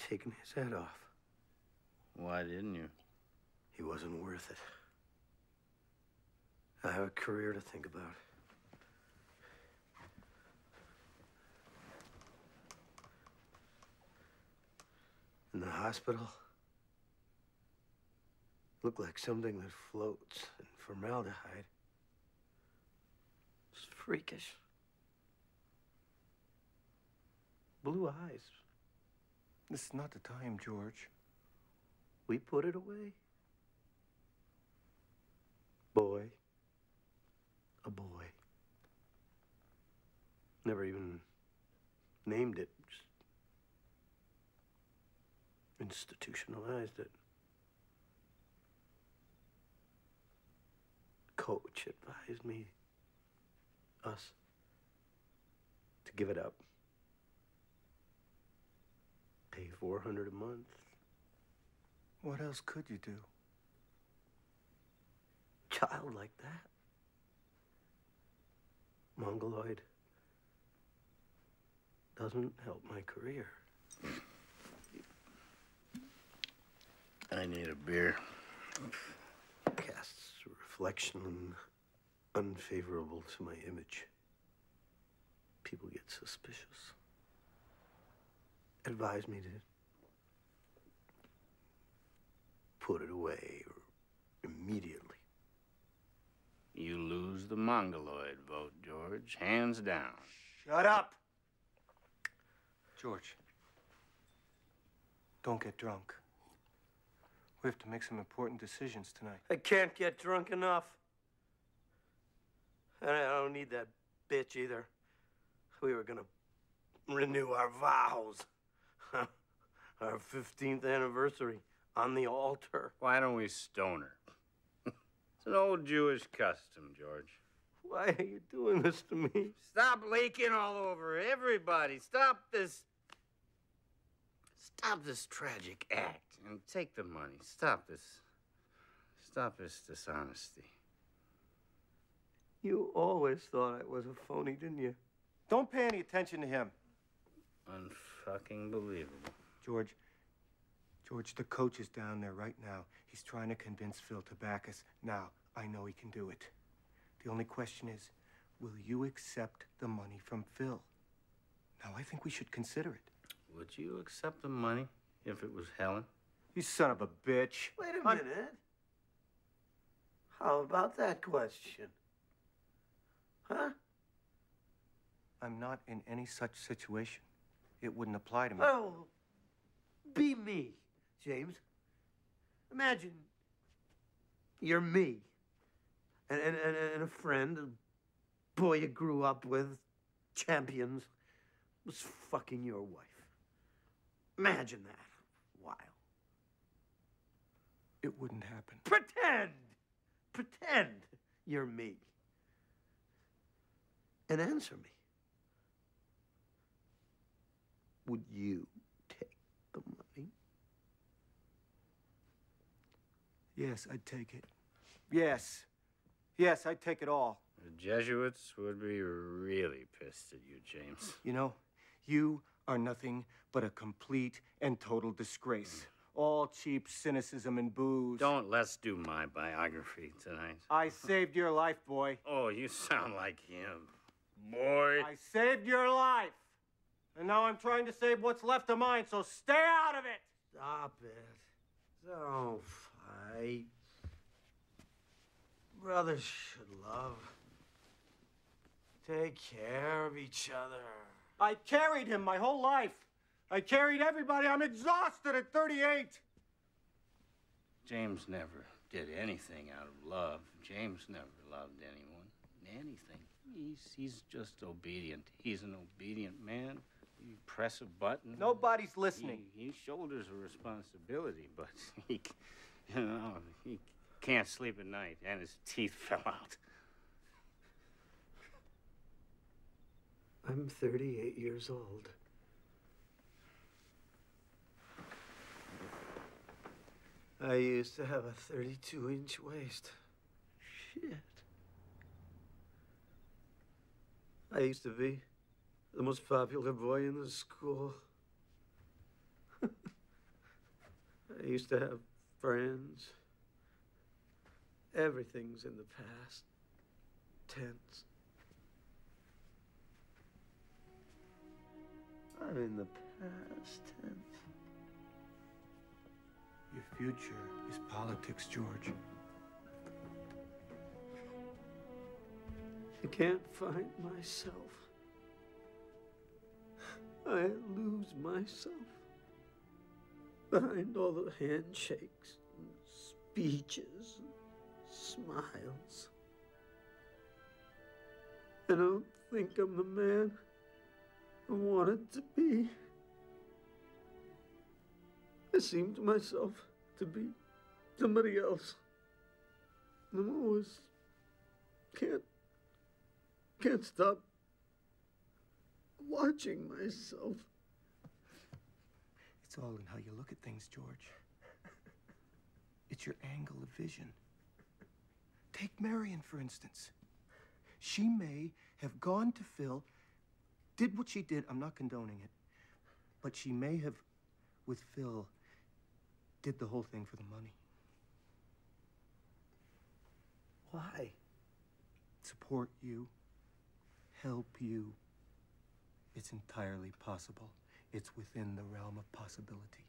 taken his head off. Why didn't you? He wasn't worth it. I have a career to think about. In the hospital, looked like something that floats in formaldehyde. It's freakish. Blue eyes. This is not the time, George. We put it away. Boy. A boy. Never even named it. Just institutionalized it. Coach advised me, us, to give it up. Pay $400 a month. What else could you do? Child like that. Mongoloid doesn't help my career. I need a beer. Casts a reflection unfavorable to my image. People get suspicious. Advise me to put it away immediately. You lose the Mongoloid vote, George. Hands down. Shut up! George, don't get drunk. We have to make some important decisions tonight. I can't get drunk enough. And I don't need that bitch either. We were gonna renew our vows. Our 15th anniversary on the altar. Why don't we stone her? It's an old Jewish custom, George. Why are you doing this to me? Stop leaking all over everybody. Stop this tragic act and take the money. Stop this dishonesty. You always thought I was a phony, didn't you? Don't pay any attention to him. Unfucking believable. George, the coach is down there right now. He's trying to convince Phil to back us. Now, I know he can do it. The only question is, will you accept the money from Phil? Now, I think we should consider it. Would you accept the money if it was Helen? You son of a bitch. Wait a minute. How about that question? Huh? I'm not in any such situation. It wouldn't apply to me. Oh, be me, James. Imagine you're me and a friend, a boy you grew up with, champions, was fucking your wife. Imagine that. Wow. It wouldn't happen. Pretend you're me. And answer me. Would you take the money? Yes, I'd take it. Yes, I'd take it all. The Jesuits would be really pissed at you, James. You know, you are nothing but a complete and total disgrace. All cheap cynicism and booze. Let's do my biography tonight. I saved your life, boy. Oh, you sound like him. Boy. I saved your life. And now I'm trying to save what's left of mine, so stay out of it! Stop it. Don't fight. Brothers should love. Take care of each other. I carried him my whole life. I carried everybody. I'm exhausted at 38. James never did anything out of love. James never loved anyone. Anything. He's just obedient. He's an obedient man. You press a button. Nobody's listening. He shoulders a responsibility, but he can't sleep at night, and his teeth fell out. I'm 38 years old. I used to have a 32-inch waist. Shit. I used to be the most popular boy in the school. I used to have friends. Everything's in the past tense. I'm in the past tense. Your future is politics, George. I can't find myself. I lose myself behind all the handshakes and speeches and smiles. I don't think I'm the man I wanted to be. I seem to myself to be somebody else. I'm always can't stop watching myself. It's all in how you look at things, George. It's your angle of vision. Take Marion, for instance. She may have gone to Phil, did what she did. I'm not condoning it. But she may have, with Phil, did the whole thing for the money. Why? Support you. Help you. It's entirely possible. It's within the realm of possibility.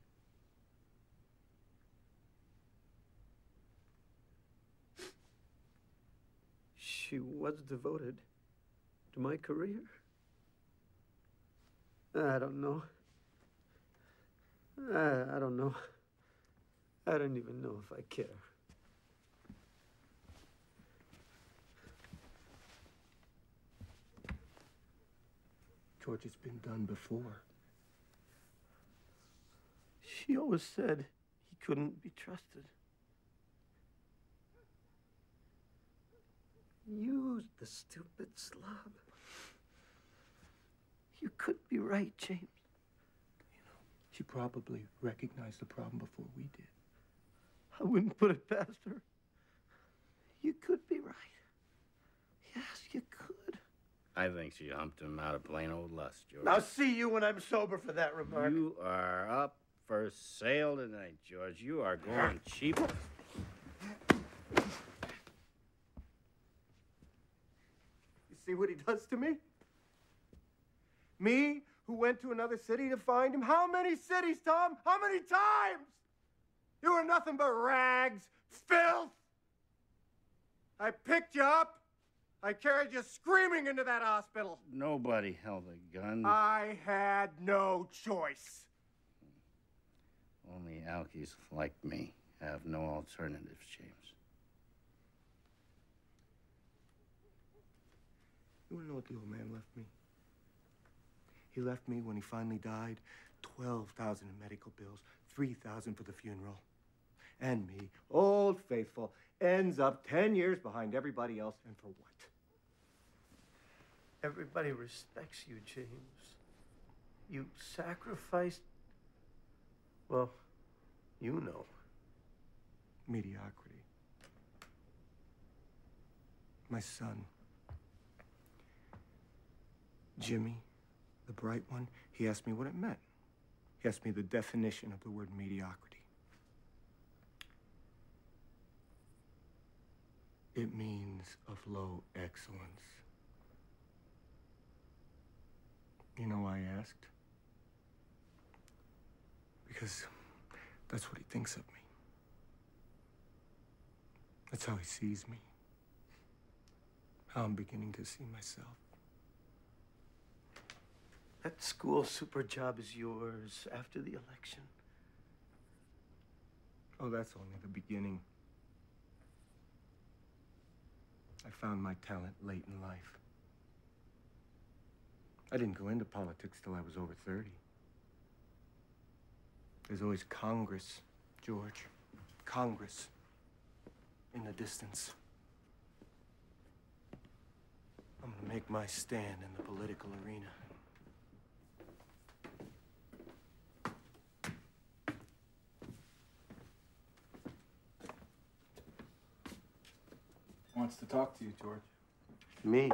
She was devoted to my career. I don't know. I don't know. I don't even know if I care. George, it's been done before. She always said he couldn't be trusted. You, the stupid slob. You could be right, James. You know, she probably recognized the problem before we did. I wouldn't put it past her. You could be right. Yes, you could. I think she humped him out of plain old lust, George. I'll see you when I'm sober for that remark. You are up for sale tonight, George. You are going cheap. You see what he does to me? Me, who went to another city to find him? How many cities, Tom? How many times? You were nothing but rags, filth. I picked you up. I carried you screaming into that hospital. Nobody held a gun. I had no choice. Only alkies like me have no alternatives, James. You wanna know what the old man left me? He left me, when he finally died, $12,000 in medical bills, $3,000 for the funeral. And me, old faithful, ends up 10 years behind everybody else, and for what? Everybody respects you, James. You sacrificed, well, you know. Mediocrity. My son, Jimmy, the bright one, he asked me what it meant. He asked me the definition of the word mediocrity. It means of low excellence. You know why I asked? Because that's what he thinks of me. That's how he sees me. How I'm beginning to see myself. That school super job is yours after the election. Oh, that's only the beginning. I found my talent late in life. I didn't go into politics till I was over 30. There's always Congress, George. Congress. In the distance. I'm gonna make my stand in the political arena. Wants to talk to you, George. Me?